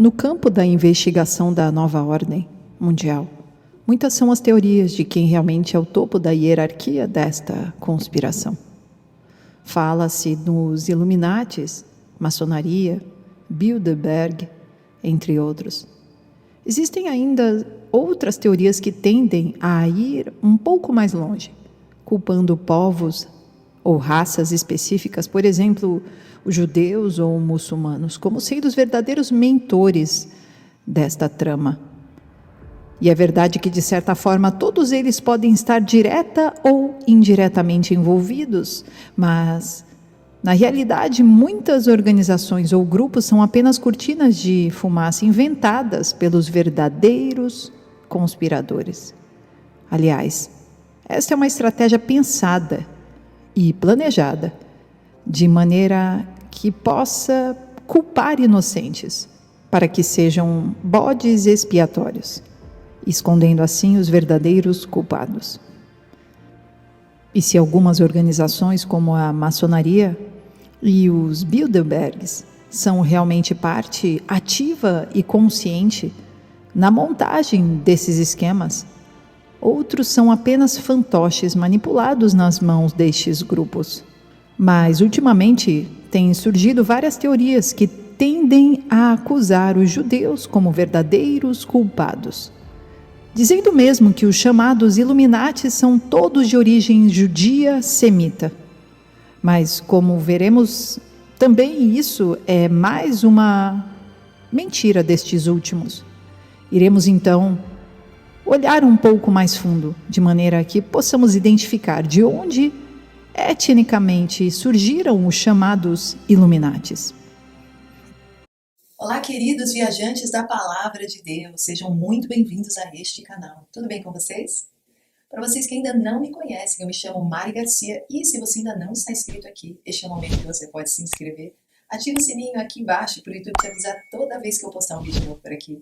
No campo da investigação da nova ordem mundial, muitas são as teorias de quem realmente é o topo da hierarquia desta conspiração. Fala-se nos Illuminatis, maçonaria, Bilderberg, entre outros. Existem ainda outras teorias que tendem a ir um pouco mais longe, culpando povos ou raças específicas, por exemplo, os judeus ou muçulmanos, como sendo os verdadeiros mentores desta trama. E é verdade que, de certa forma, todos eles podem estar direta ou indiretamente envolvidos, mas, na realidade, muitas organizações ou grupos são apenas cortinas de fumaça inventadas pelos verdadeiros conspiradores. Aliás, esta é uma estratégia pensada e planejada, de maneira que possa culpar inocentes, para que sejam bodes expiatórios, escondendo assim os verdadeiros culpados. E se algumas organizações, como a maçonaria e os Bilderbergs, são realmente parte ativa e consciente na montagem desses esquemas, outros são apenas fantoches manipulados nas mãos destes grupos. Mas, ultimamente, têm surgido várias teorias que tendem a acusar os judeus como verdadeiros culpados, dizendo mesmo que os chamados Illuminati são todos de origem judia semita. Mas, como veremos, também isso é mais uma mentira destes últimos. Iremos, então, olhar um pouco mais fundo, de maneira que possamos identificar de onde etnicamente surgiram os chamados Illuminatis. Olá, queridos viajantes da Palavra de Deus, sejam muito bem-vindos a este canal. Tudo bem com vocês? Para vocês que ainda não me conhecem, eu me chamo Mari Garcia e se você ainda não está inscrito aqui, este é o momento que você pode se inscrever. Ative o sininho aqui embaixo para o YouTube te avisar toda vez que eu postar um vídeo novo por aqui.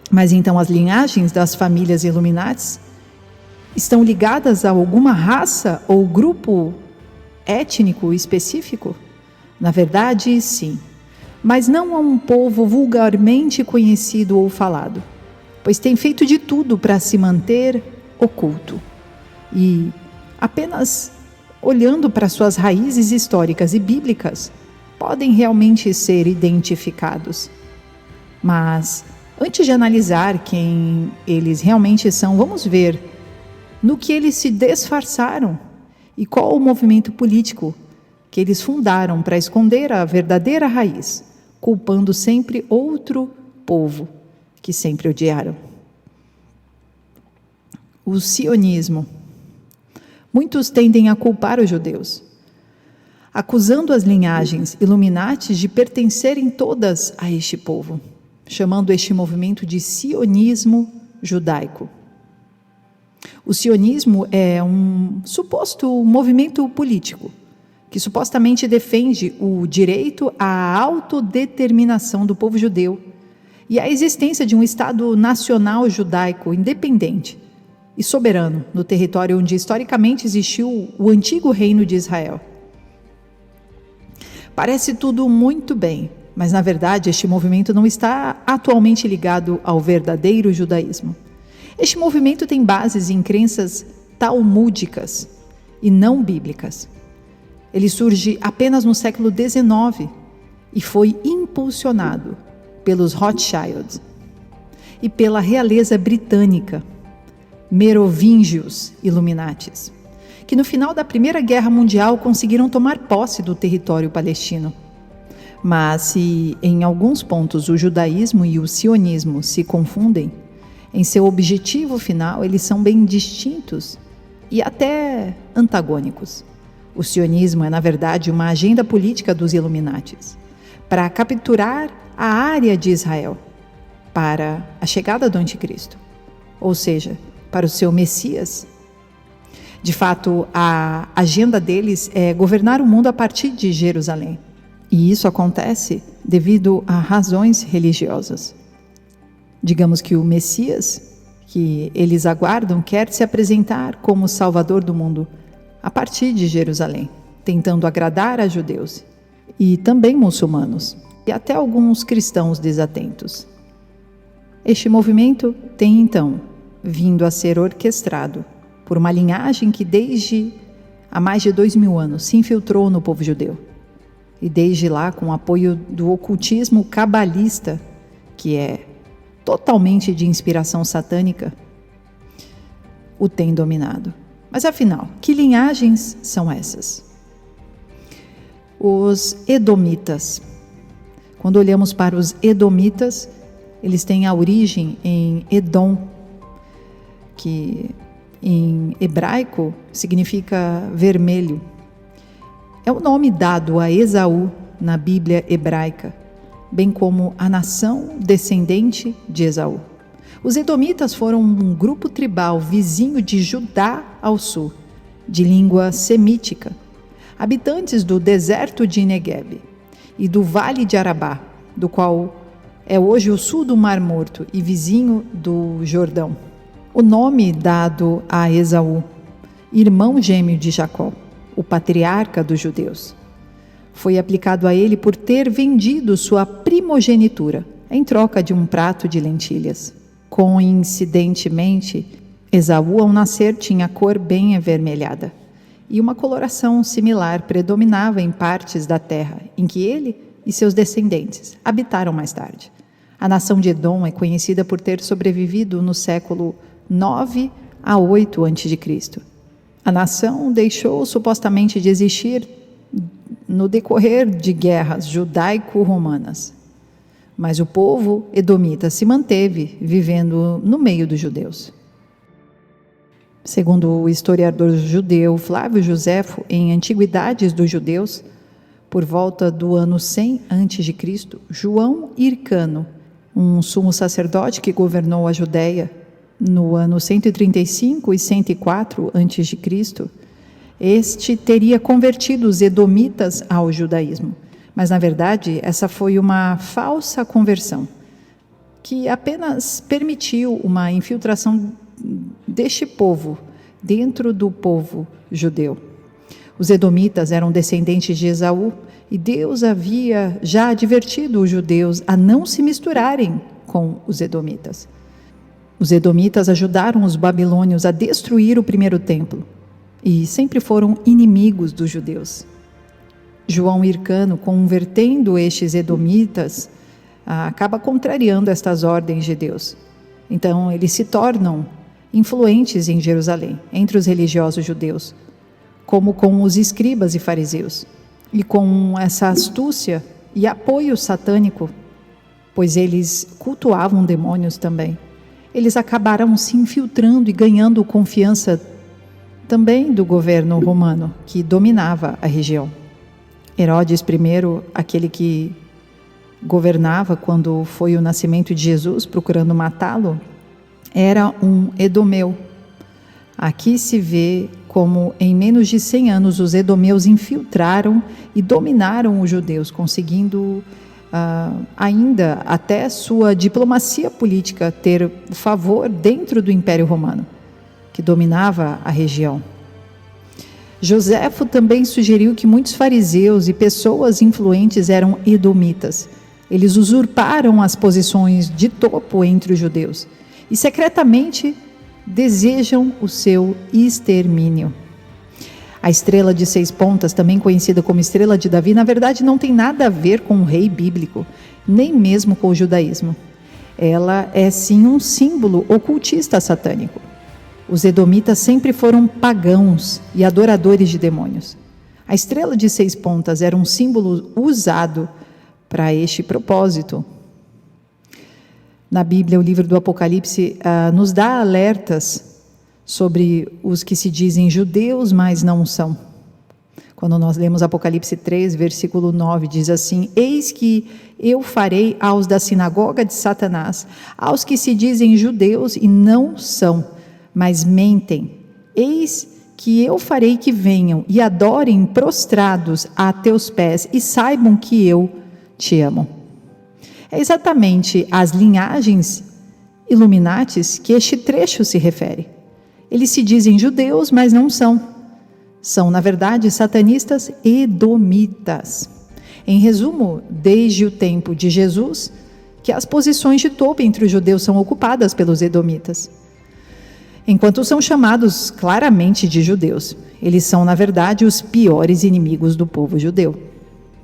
Mas então as linhagens das famílias Illuminatis estão ligadas a alguma raça ou grupo étnico específico? Na verdade, sim, mas não a um povo vulgarmente conhecido ou falado, pois tem feito de tudo para se manter oculto. E apenas olhando para suas raízes históricas e bíblicas, podem realmente ser identificados. Mas antes de analisar quem eles realmente são, vamos ver no que eles se disfarçaram e qual o movimento político que eles fundaram para esconder a verdadeira raiz, culpando sempre outro povo que sempre odiaram. O sionismo. Muitos tendem a culpar os judeus, acusando as linhagens Illuminati de pertencerem todas a este povo, chamando este movimento de sionismo judaico. O sionismo é um suposto movimento político que supostamente defende o direito à autodeterminação do povo judeu e a existência de um Estado nacional judaico independente e soberano no território onde historicamente existiu o antigo reino de Israel. Parece tudo muito bem, mas, na verdade, este movimento não está atualmente ligado ao verdadeiro judaísmo. Este movimento tem bases em crenças talmúdicas e não bíblicas. Ele surge apenas no século XIX e foi impulsionado pelos Rothschilds e pela realeza britânica, Merovingios Illuminatis, que no final da Primeira Guerra Mundial conseguiram tomar posse do território palestino. Mas se em alguns pontos o judaísmo e o sionismo se confundem, Em seu objetivo final, eles são bem distintos e até antagônicos. O sionismo é, na verdade, uma agenda política dos Illuminatis para capturar a área de Israel para a chegada do anticristo, ou seja, para o seu Messias. De fato, a agenda deles é governar o mundo a partir de Jerusalém. E isso acontece devido a razões religiosas. Digamos que o Messias, que eles aguardam, quer se apresentar como Salvador do mundo a partir de Jerusalém, tentando agradar a judeus e também muçulmanos e até alguns cristãos desatentos. Este movimento tem, então, vindo a ser orquestrado por uma linhagem que desde há mais de 2000 anos se infiltrou no povo judeu. E desde lá, com o apoio do ocultismo cabalista, que é totalmente de inspiração satânica, o tem dominado. Mas afinal, que linhagens são essas? Os Edomitas. Quando olhamos para os Edomitas, eles têm a origem em Edom, que em hebraico significa vermelho. É o nome dado a Esaú na Bíblia hebraica, bem como a nação descendente de Esaú. Os Edomitas foram um grupo tribal vizinho de Judá ao sul, de língua semítica, habitantes do deserto de Negueb e do Vale de Arabá, do qual é hoje o sul do Mar Morto e vizinho do Jordão. O nome dado a Esaú, irmão gêmeo de Jacó, o patriarca dos judeus, foi aplicado a ele por ter vendido sua primogenitura em troca de um prato de lentilhas. Coincidentemente, Esaú, ao nascer, tinha cor bem avermelhada e uma coloração similar predominava em partes da terra em que ele e seus descendentes habitaram mais tarde. A nação de Edom é conhecida por ter sobrevivido no século 9 a 8 a.C. A nação deixou supostamente de existir no decorrer de guerras judaico-romanas, mas o povo edomita se manteve vivendo no meio dos judeus. Segundo o historiador judeu Flávio Joséfo, em Antiguidades dos Judeus, por volta do ano 100 a.C., João Hircano, um sumo sacerdote que governou a Judéia no ano 135 e 104 a.C., este teria convertido os edomitas ao judaísmo. Mas, na verdade, essa foi uma falsa conversão, que apenas permitiu uma infiltração deste povo dentro do povo judeu. Os edomitas eram descendentes de Esaú e Deus havia já advertido os judeus a não se misturarem com os edomitas. Os edomitas ajudaram os babilônios a destruir o primeiro templo e sempre foram inimigos dos judeus. João Hircano, convertendo estes edomitas, acaba contrariando estas ordens de Deus. Então, eles se tornam influentes em Jerusalém, entre os religiosos judeus, como com os escribas e fariseus. E com essa astúcia e apoio satânico, pois eles cultuavam demônios também, eles acabaram se infiltrando e ganhando confiança também do governo romano, que dominava a região. Herodes I, aquele que governava quando foi o nascimento de Jesus, procurando matá-lo, era um edomeu. Aqui se vê como em menos de 100 anos os edomeus infiltraram e dominaram os judeus, conseguindo ainda até sua diplomacia política ter favor dentro do Império Romano, que dominava a região. Joséfo também sugeriu que muitos fariseus e pessoas influentes eram edomitas. Eles usurparam as posições de topo entre os judeus e secretamente desejam o seu extermínio. A estrela de 6 pontas, também conhecida como estrela de Davi, na verdade não tem nada a ver com o rei bíblico, nem mesmo com o judaísmo. Ela é sim um símbolo ocultista satânico. Os edomitas sempre foram pagãos e adoradores de demônios. A estrela de 6 pontas era um símbolo usado para este propósito. Na Bíblia, o livro do Apocalipse nos dá alertas sobre os que se dizem judeus, mas não são. Quando nós lemos Apocalipse 3, versículo 9, diz assim: Eis que eu farei aos da sinagoga de Satanás, aos que se dizem judeus e não são, mas mentem. Eis que eu farei que venham e adorem prostrados a teus pés e saibam que eu te amo. É exatamente às linhagens Illuminatis que este trecho se refere. Eles se dizem judeus, mas não são. São, na verdade, satanistas edomitas. Em resumo, desde o tempo de Jesus, que as posições de topo entre os judeus são ocupadas pelos edomitas. Enquanto são chamados claramente de judeus, eles são, na verdade, os piores inimigos do povo judeu,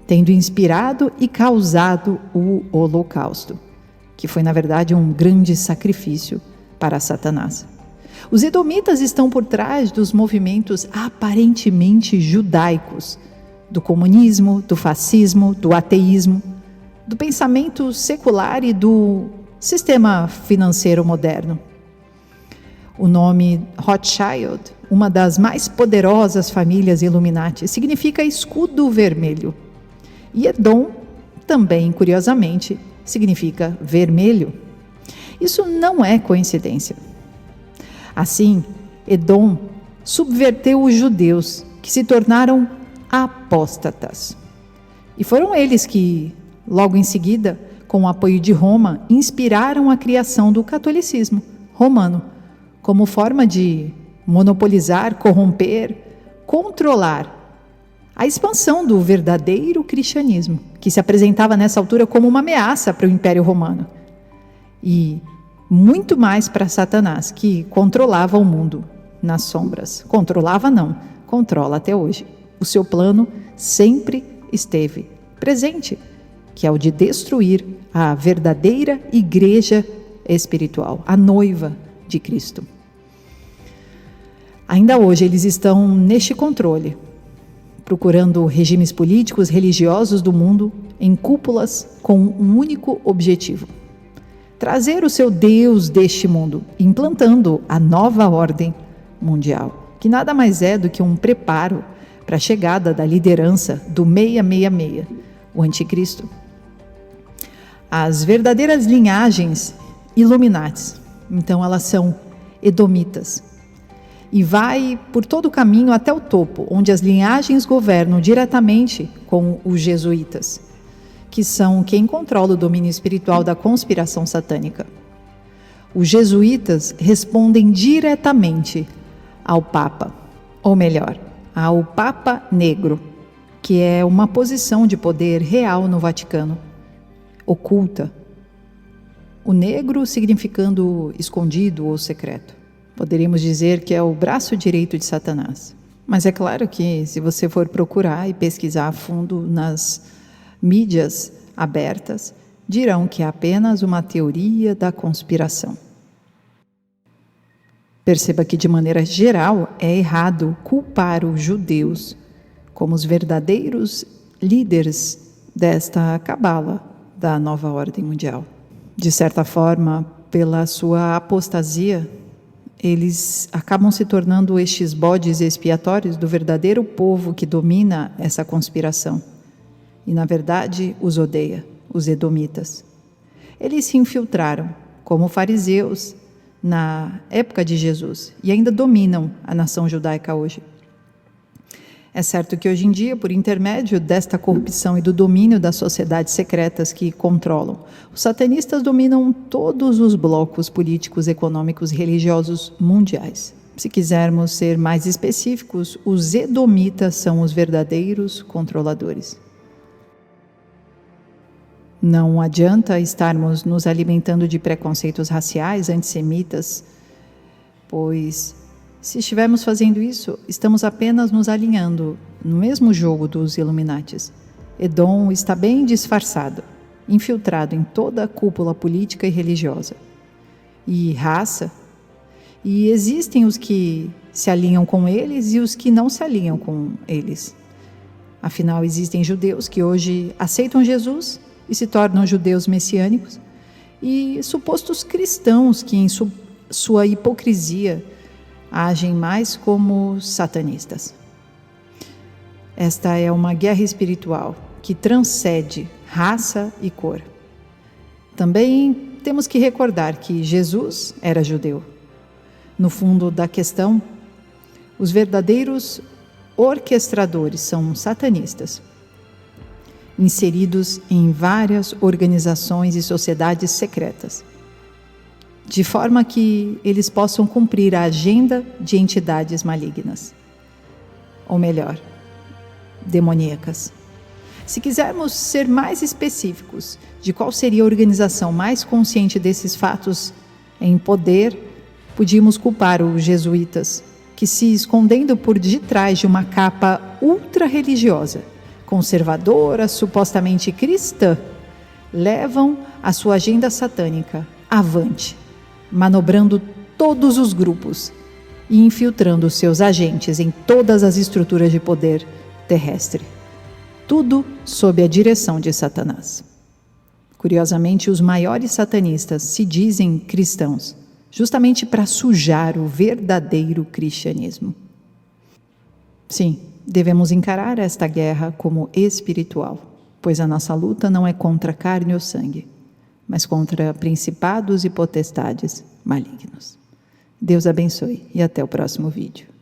tendo inspirado e causado o Holocausto, que foi, na verdade, um grande sacrifício para Satanás. Os edomitas estão por trás dos movimentos aparentemente judaicos, do comunismo, do fascismo, do ateísmo, do pensamento secular e do sistema financeiro moderno. O nome Rothschild, uma das mais poderosas famílias Illuminati, significa escudo vermelho. E Edom, também, curiosamente, significa vermelho. Isso não é coincidência. Assim, Edom subverteu os judeus, que se tornaram apóstatas. E foram eles que, logo em seguida, com o apoio de Roma, inspiraram a criação do catolicismo romano, como forma de monopolizar, corromper, controlar a expansão do verdadeiro cristianismo, que se apresentava nessa altura como uma ameaça para o Império Romano. E muito mais para Satanás, que controlava o mundo nas sombras. Controlava não, controla até hoje. O seu plano sempre esteve presente, que é o de destruir a verdadeira igreja espiritual, a noiva de Cristo. Ainda hoje eles estão neste controle, procurando regimes políticos, religiosos do mundo em cúpulas com um único objetivo: trazer o seu Deus deste mundo, implantando a nova ordem mundial, que nada mais é do que um preparo para a chegada da liderança do 666, o anticristo. As verdadeiras linhagens Illuminatis, então elas são edomitas, e vai por todo o caminho até o topo, onde as linhagens governam diretamente com os jesuítas, que são quem controla o domínio espiritual da conspiração satânica. Os jesuítas respondem diretamente ao Papa, ou melhor, ao Papa Negro, que é uma posição de poder real no Vaticano, oculta. O negro significando escondido ou secreto. Poderíamos dizer que é o braço direito de Satanás. Mas é claro que, se você for procurar e pesquisar a fundo nas mídias abertas, dirão que é apenas uma teoria da conspiração. Perceba que, de maneira geral, é errado culpar os judeus como os verdadeiros líderes desta cabala da nova ordem mundial. De certa forma, pela sua apostasia, eles acabam se tornando estes bodes expiatórios do verdadeiro povo que domina essa conspiração. E, na verdade, os odeia, os edomitas. Eles se infiltraram, como fariseus, na época de Jesus, e ainda dominam a nação judaica hoje. É certo que hoje em dia, por intermédio desta corrupção e do domínio das sociedades secretas que controlam, os satanistas dominam todos os blocos políticos, econômicos e religiosos mundiais. Se quisermos ser mais específicos, os edomitas são os verdadeiros controladores. Não adianta estarmos nos alimentando de preconceitos raciais, antissemitas, pois, se estivermos fazendo isso, estamos apenas nos alinhando no mesmo jogo dos Illuminatis. Edom está bem disfarçado, infiltrado em toda a cúpula política e religiosa. E raça, e existem os que se alinham com eles e os que não se alinham com eles. Afinal, existem judeus que hoje aceitam Jesus e se tornam judeus messiânicos, e supostos cristãos que, em sua hipocrisia, agem mais como satanistas. Esta é uma guerra espiritual que transcende raça e cor. Também temos que recordar que Jesus era judeu. No fundo da questão, os verdadeiros orquestradores são satanistas, inseridos em várias organizações e sociedades secretas, de forma que eles possam cumprir a agenda de entidades malignas, ou melhor, demoníacas. Se quisermos ser mais específicos de qual seria a organização mais consciente desses fatos em poder, podíamos culpar os jesuítas, que, se escondendo por detrás de uma capa ultra-religiosa, conservadora, supostamente cristã, levam a sua agenda satânica avante, manobrando todos os grupos e infiltrando seus agentes em todas as estruturas de poder terrestre. Tudo sob a direção de Satanás. Curiosamente, os maiores satanistas se dizem cristãos, justamente para sujar o verdadeiro cristianismo. Sim, devemos encarar esta guerra como espiritual, pois a nossa luta não é contra carne ou sangue, mas contra principados e potestades malignos. Deus abençoe e até o próximo vídeo.